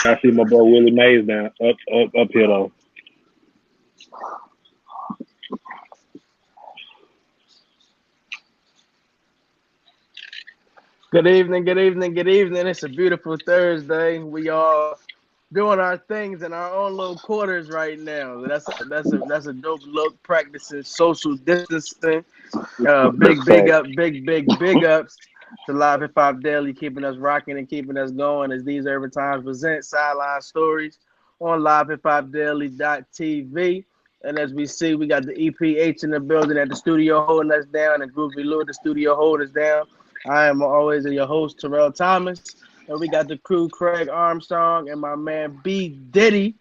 I see my boy Willie Mays down up here though. Good evening, good evening, good evening. It's a beautiful Thursday. We are doing our things in our own little quarters right now. That's a dope look. Practicing social distancing. That's a fact. Big ups to Live Hip Hop Daily, keeping us rocking and keeping us going as these urban times present Sideline Stories on livehipopdaily.tv. And as we see, we got the EPH in the building at the studio holding us down, and Groovy Lou at the studio holding us down. I am always your host, Terrell Thomas. And we got the crew, Craig Armstrong and my man B. Diddy.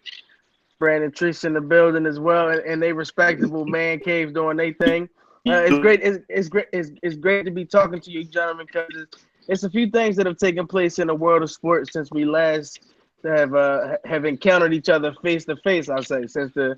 Brandon Trish in the building as well, and they respectable man caves doing their thing. It's great. It's great to be talking to you, gentlemen, because it's a few things that have taken place in the world of sports since we last have encountered each other face to face. I'll say since the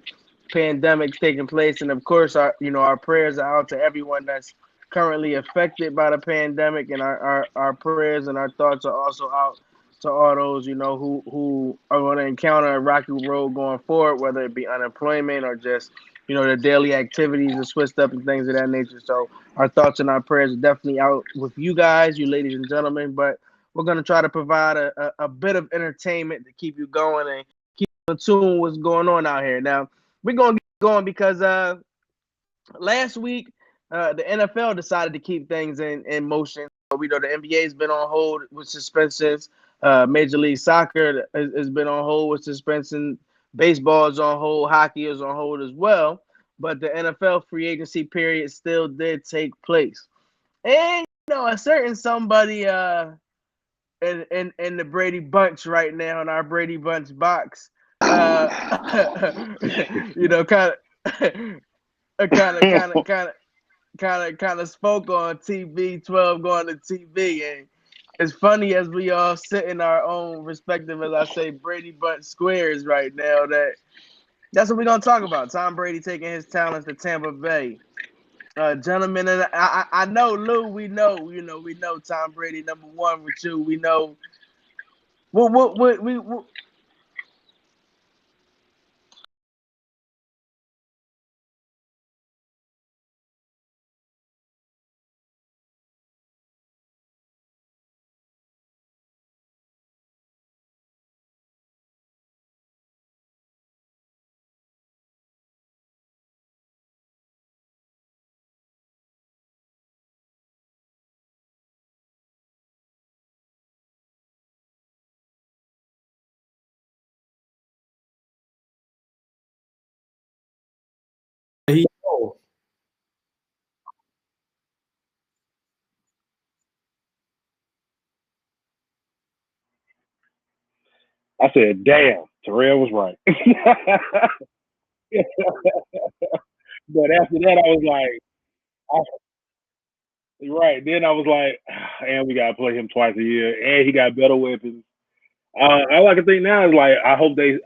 pandemic's taking place, and of course, our prayers are out to everyone that's currently affected by the pandemic, and our prayers and our thoughts are also out to all those who are going to encounter a rocky road going forward, whether it be unemployment or just their daily activities are switched up and things of that nature. So our thoughts and our prayers are definitely out with you guys, you ladies and gentlemen. But we're going to try to provide a bit of entertainment to keep you going and keep in tune with what's going on out here. Now we're going to get going because last week the NFL decided to keep things in motion. We know the NBA's been on hold with suspensions. Major League Soccer has been on hold with suspension. Baseball is on hold. Hockey is on hold as well. But the NFL free agency period still did take place. And a certain somebody in the Brady Bunch right now in our Brady Bunch box, kind of spoke on TV, 12 going to TV, and as funny as we all sit in our own respective, as I say, Brady Bunch squares right now, that's what we're gonna talk about. Tom Brady taking his talents to Tampa Bay. Gentlemen, and I know Lou, we know Tom Brady number one with you. We know what we He oh, I said, damn, Terrell was right. But after that, I was like, right. Then I was like, and we gotta play him twice a year, and he got better weapons. All I can think now is like, I hope they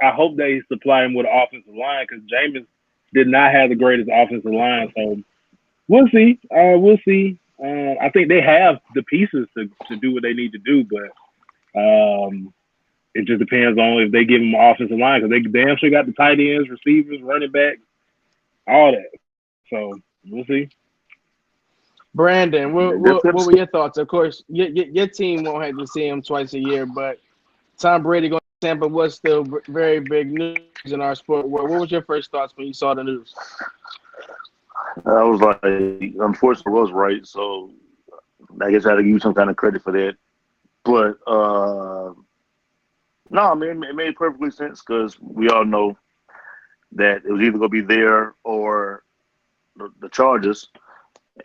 supply him with an offensive line because Jameis did not have the greatest offensive line. So we'll see. We'll see. I think they have the pieces to do what they need to do, but it just depends on if they give him an offensive line because they damn sure got the tight ends, receivers, running backs, all that. So we'll see. Brandon, That's what were your thoughts? Of course, your team won't have to see him twice a year, but Tom Brady going to Tampa was still very big news in our sport world. What was your first thoughts when you saw the news? I was like, unfortunately, I was right. So I guess I had to give you some kind of credit for that. But no, I mean, it made perfectly sense because we all know that it was either going to be there or the Chargers.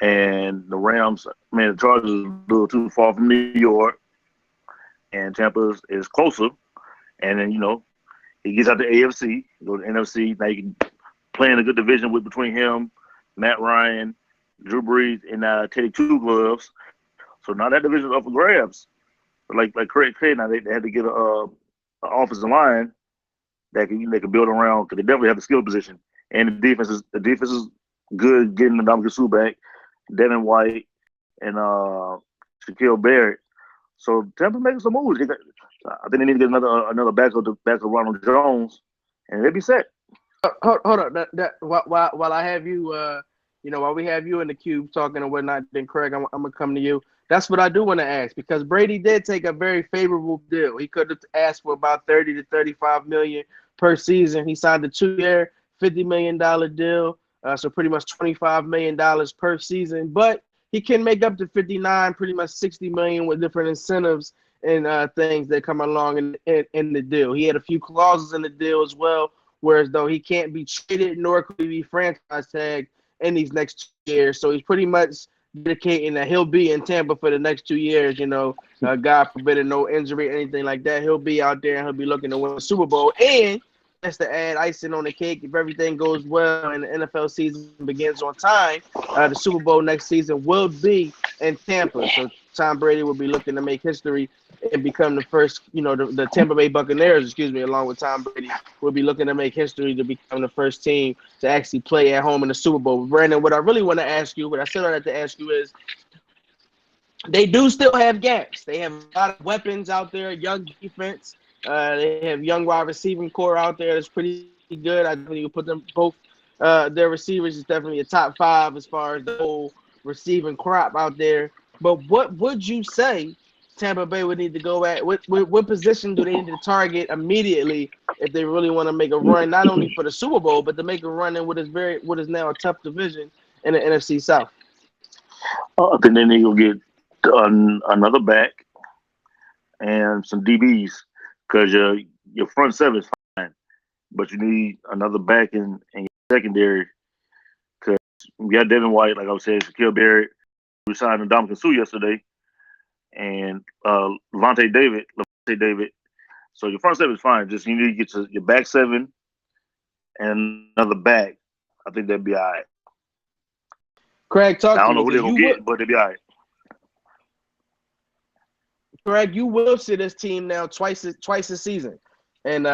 And the Rams, I mean, the Chargers is a little too far from New York, and Tampa is closer. And then, he gets out the AFC, go to NFC. Now you can play in a good division between him, Matt Ryan, Drew Brees, and Teddy Two Gloves. So now that division is up for grabs. But like Craig said, now they had to get an offensive line they can build around because they definitely have the skill position. And the defense is good getting the Dominican Sue back, Devin White, and Shaquille Barrett. So Tampa making some moves. I think they need to get another back of Ronald Jones, and they'll be set. Hold on. While I have you, while we have you in the cube talking and whatnot, then Craig, I'm gonna come to you. That's what I do want to ask, because Brady did take a very favorable deal. He could have asked for about 30 to 35 million per season. He signed a 2-year, $50 million deal, so pretty much $25 million per season. But he can make up to 59, pretty much 60 million with different incentives and things that come along in the deal. He had a few clauses in the deal as well, whereas though he can't be traded nor could he be franchise tagged in these next 2 years. So he's pretty much dedicating that he'll be in Tampa for the next 2 years. God forbid, no injury or anything like that. He'll be out there and he'll be looking to win the Super Bowl. And just to add icing on the cake, if everything goes well and the NFL season begins on time, the Super Bowl next season will be in Tampa. So Tom Brady will be looking to make history and become the first, the Tampa Bay Buccaneers, along with Tom Brady, will be looking to make history to become the first team to actually play at home in the Super Bowl. Brandon, what I really want to ask you, what I still have to ask you is, they do still have gaps. They have a lot of weapons out there, young defense. They have young wide receiving core out there that's pretty good. I think you put them both. Their receivers is definitely a top 5 as far as the whole receiving crop out there. But what would you say Tampa Bay would need to go at? What position do they need to target immediately if they really want to make a run, not only for the Super Bowl, but to make a run in what is now a tough division in the NFC South? I think they need to get another back and some DBs, because your front seven is fine, but you need another back in your secondary, because we got Devin White, like I was saying, Shaquille Barrett. We signed Ndamukong Suh yesterday, and Levante David. So your front seven is fine. Just you need to get your back seven and another back. I think that'd be all right. Craig, talk to me. I don't know who they're going to get, but they'll be all right. Craig, you will see this team now twice a season. And,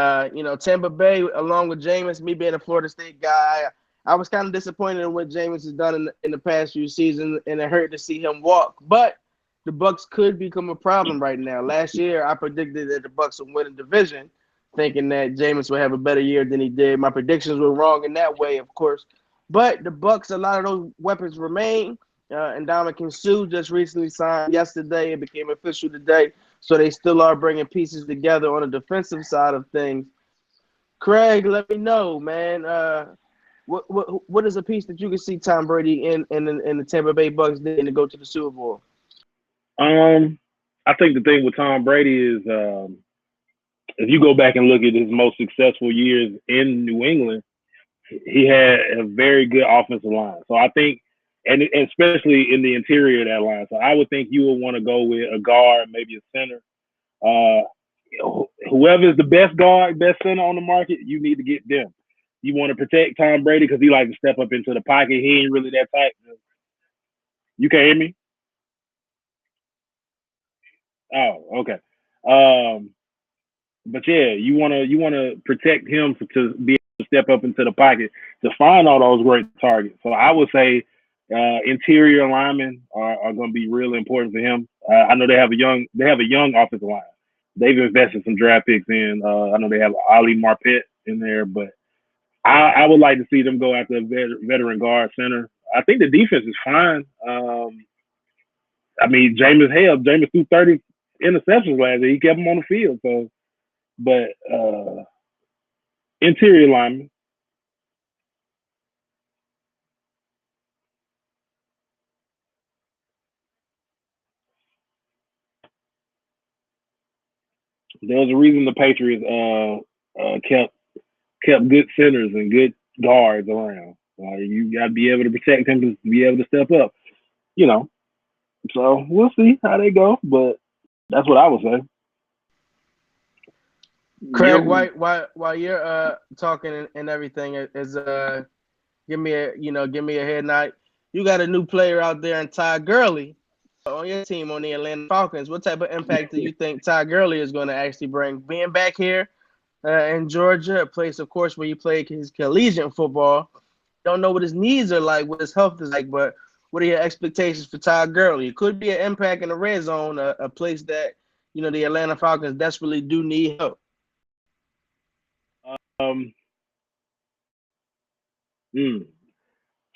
Tampa Bay, along with Jameis, me being a Florida State guy, I was kind of disappointed in what Jameis has done in the past few seasons, and it hurt to see him walk. But the Bucs could become a problem right now. Last year, I predicted that the Bucs would win the division, thinking that Jameis would have a better year than he did. My predictions were wrong in that way, of course. But the Bucs, a lot of those weapons remain. And Ndamukong Suh just recently signed yesterday. It became official today. So they still are bringing pieces together on the defensive side of things. Craig, let me know, man. What is a piece that you can see Tom Brady in the Tampa Bay Bucs needing to go to the Super Bowl? I think the thing with Tom Brady is, if you go back and look at his most successful years in New England, he had a very good offensive line. So I think, and especially in the interior of that line. So I would think you would want to go with a guard, maybe a center. Whoever is the best guard, best center on the market, you need to get them. You want to protect Tom Brady because he likes to step up into the pocket. He ain't really that tight. You can't hear me? Oh, okay. But yeah, you wanna protect him to be able to step up into the pocket to find all those great targets. So I would say interior linemen are going to be really important for him. I know they have a young offensive line. They've invested some draft picks in. I know they have Ali Marpet in there, but I would like to see them go after a veteran guard center. I think the defense is fine. I mean, Jameis threw 30 interceptions last year. He kept them on the field. So, but interior linemen. There was a reason the Patriots kept good centers and good guards around. You got to be able to protect them to be able to step up. So we'll see how they go, but that's what I would say. Craig, while you're talking and everything, is give me a head nod. You got a new player out there in Ty Gurley on your team on the Atlanta Falcons. What type of impact do you think Ty Gurley is going to actually bring? Being back here in Georgia, a place, of course, where he played his collegiate football. Don't know what his needs are like, what his health is like, but what are your expectations for Todd Gurley? It could be an impact in the red zone, a place that the Atlanta Falcons desperately do need help. Um, mm.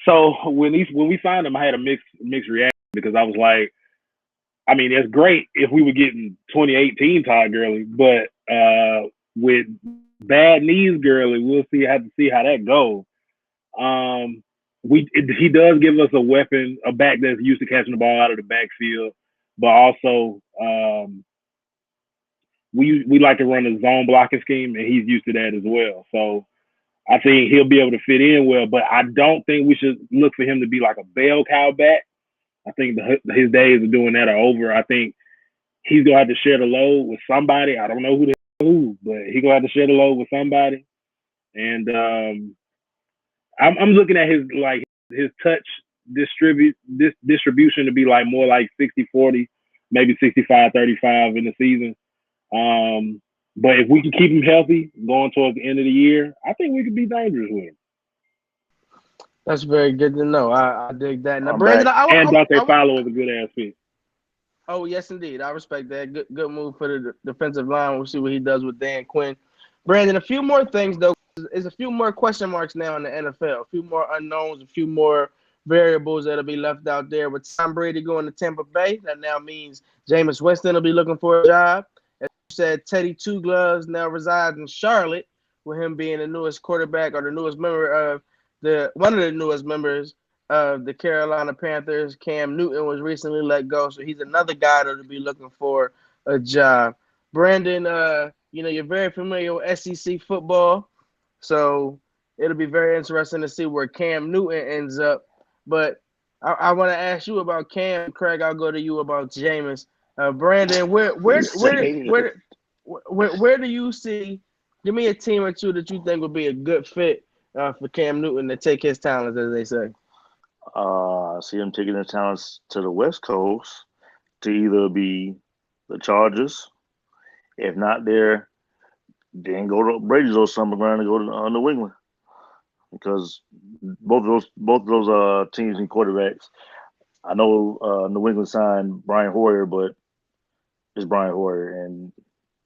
So when we signed him, I had a mixed reaction because I was like, I mean, it's great if we were getting 2018 Todd Gurley, but with bad knees Gurley, we'll have to see how that goes. He does give us a weapon, a back that's used to catching the ball out of the backfield, but also we like to run a zone blocking scheme, and he's used to that as well. So I think he'll be able to fit in well, but I don't think we should look for him to be like a bell cow back. I think his days of doing that are over. I think he's gonna have to share the load with somebody. I don't know who, but he's gonna have to share the load with somebody. And I'm looking at his touch distribution to be like more like 60-40, maybe 65-35 in the season. But if we can keep him healthy going towards the end of the year, I think we could be dangerous with him. That's very good to know. I dig that. Now, I'm Brandon, back. And Dante Fowler is a good ass fit. Oh, yes, indeed. I respect that. Good move for the defensive line. We'll see what he does with Dan Quinn. Brandon, a few more things, though. There's a few more question marks now in the NFL. A few more unknowns, a few more variables that'll be left out there. With Tom Brady going to Tampa Bay, that now means Jameis Winston will be looking for a job. As you said, Teddy Two Gloves now resides in Charlotte, with him being the newest quarterback or the newest member of one of the newest members of the Carolina Panthers. Cam Newton was recently let go, so he's another guy that'll be looking for a job. Brandon, you're very familiar with SEC football, so it'll be very interesting to see where Cam Newton ends up. But I want to ask you about Cam. Craig, I'll go to you about Jameis. Brandon, where do you see? Give me a team or two that you think would be a good fit for Cam Newton to take his talents, as they say. I see him taking his talents to the West Coast to either be the Chargers, if not there, then go to Brady's old summer ground and go to New England, because both of those teams and quarterbacks. I know New England signed Brian Hoyer, but it's Brian Hoyer, and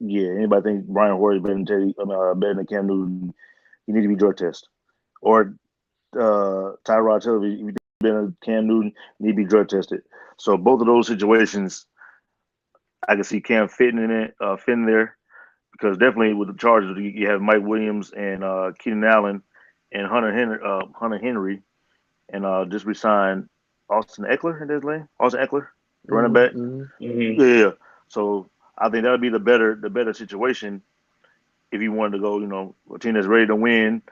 yeah, anybody think Brian Hoyer is better than Cam Newton? You need to be drug tested, or Tyrod Taylor. If you been a Cam Newton, need to be drug tested. So both of those situations, I can see Cam fitting there, because definitely with the Chargers, you have Mike Williams and Keenan Allen and Hunter Henry, and just resigned Austin Eckler in his lane. Austin Eckler, the running back. Mm-hmm. Yeah. So I think that would be the better situation if you wanted to go, a team that's ready to win,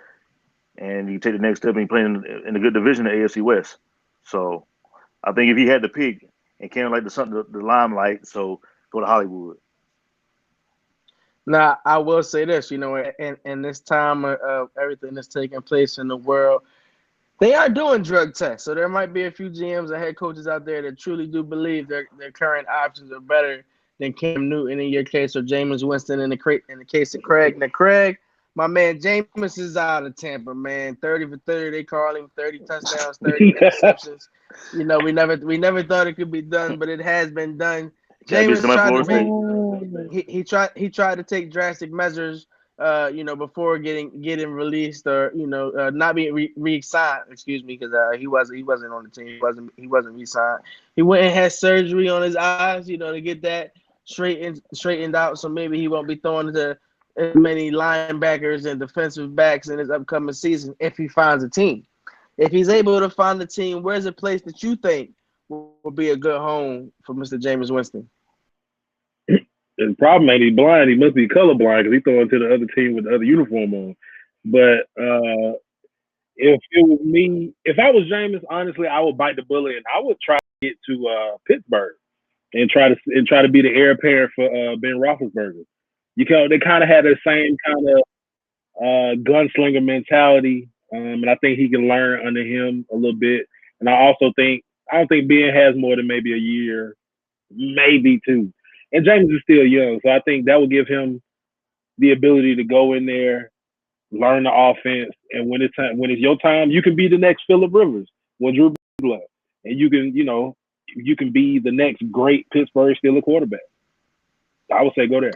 and you take the next step and play in a good division, the AFC West. So I think if he had to pick, and Cam like the limelight, so go to Hollywood. Now, I will say this, in this time of everything that's taking place in the world, they are doing drug tests. So there might be a few GMs and head coaches out there that truly do believe their current options are better than Cam Newton in your case, or Jameis Winston in the case of Craig. Now, Craig, my man, Jameis is out of Tampa, man. 30 for 30, they call him 30 touchdowns, 30 interceptions. We never thought it could be done, but it has been done. Jameis tried to take drastic measures, before getting released, or not being re-signed. Excuse me, because he wasn't on the team. He wasn't re-signed. He went and had surgery on his eyes, to get that straightened out. So maybe he won't be throwing to as many linebackers and defensive backs in his upcoming season if he finds a team. If he's able to find a team, where's a place that you think will be a good home for Mr. Jameis Winston? The problem ain't he's blind. He must be colorblind because he's throwing to the other team with the other uniform on. But if it was me, if I was Jameis, honestly, I would bite the bullet and I would try to get to Pittsburgh and try to be the heir apparent for Ben Roethlisberger. They kind of had the same kind of gunslinger mentality, and I think he can learn under him a little bit. And I don't think Ben has more than maybe a year, maybe two. And James is still young, so I think that will give him the ability to go in there, learn the offense, and when it's your time, you can be the next Phillip Rivers when Drew Brees left. and you can be the next great Pittsburgh Steelers quarterback. I would say go there.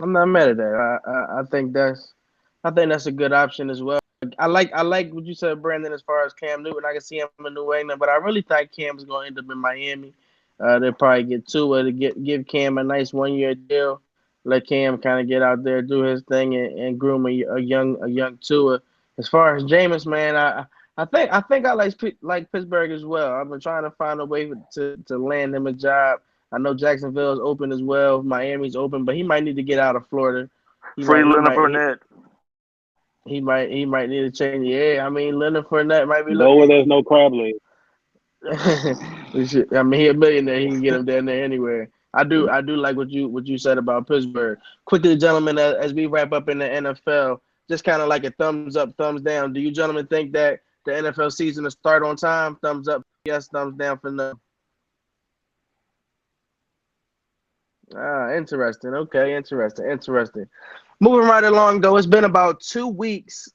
I'm not mad at that. I think that's a good option as well. I like what you said, Brandon, as far as Cam Newton. I can see him in New England, but I really think Cam is going to end up in Miami. They'll probably get Tua to give Cam a nice 1 year deal. Let Cam kind of get out there, do his thing, and groom a young Tua. As far as Jameis, man, I think I like Pittsburgh as well. I've been trying to find a way to land him a job. I know Jacksonville's open as well. Miami's open, but he might need to get out of Florida. He Free might he Leonard might Fournette. he might need to change the air. I mean, Leonard Fournette might be Go where looking. there's no crab legs. I mean, he a millionaire. He can get him down there anywhere. I do like what you said about Pittsburgh. Quickly, gentlemen, as we wrap up in the NFL, just kind of like a thumbs up, thumbs down. Do you gentlemen think that the NFL season will start on time? Thumbs up, yes. Thumbs down for no. Interesting. Okay, interesting. Moving right along, though, it's been about 2 weeks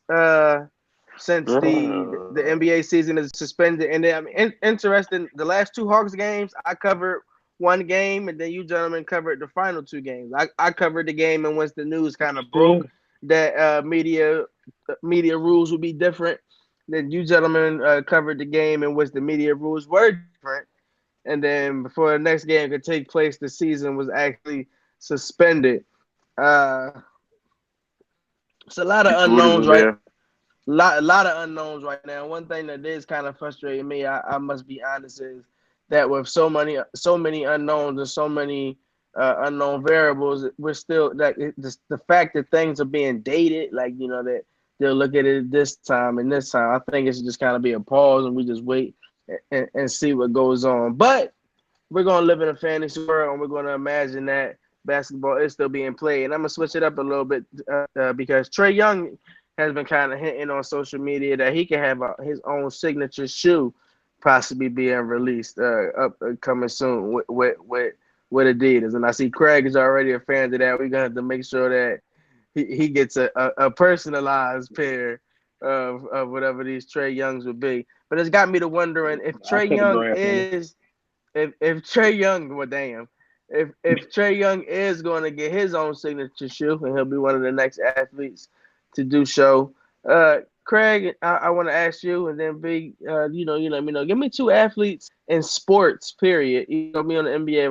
since the NBA season is suspended, and then, I mean, interesting. The last two Hawks games, I covered one game, and then you gentlemen covered the final two games. I covered the game in which the news kind of Yeah. broke that media rules would be different. Then you gentlemen covered the game in which the media rules were different. And then before the next game could take place, the season was actually suspended. Uh, it's a lot of Rudy unknowns, was right? there. Lot of unknowns right now. One thing that is kind of frustrating me, I must be honest, is that with so many unknowns and so many unknown variables, we're still like the fact that things are being dated, like that they'll look at it this time and this time. I think it should just kind of be a pause and we just wait and see what goes on. But we're gonna live in a fantasy world and we're gonna imagine that basketball is still being played. And I'm gonna switch it up a little bit because Trey Young has been kind of hinting on social media that he can have his own signature shoe possibly being released coming soon with Adidas. And I see Craig is already a fan of that. We're gonna have to make sure that he gets a personalized pair of whatever these Trey Youngs would be. But it's got me to wondering if I Trey cut the Young grass on it. is if Trey Young, well, damn, if Trey Young is going to get his own signature shoe, and he'll be one of the next athletes to do so. Craig, I want to ask you, and then Big, you let me know. Give me two athletes in sports. Period. Me on the NBA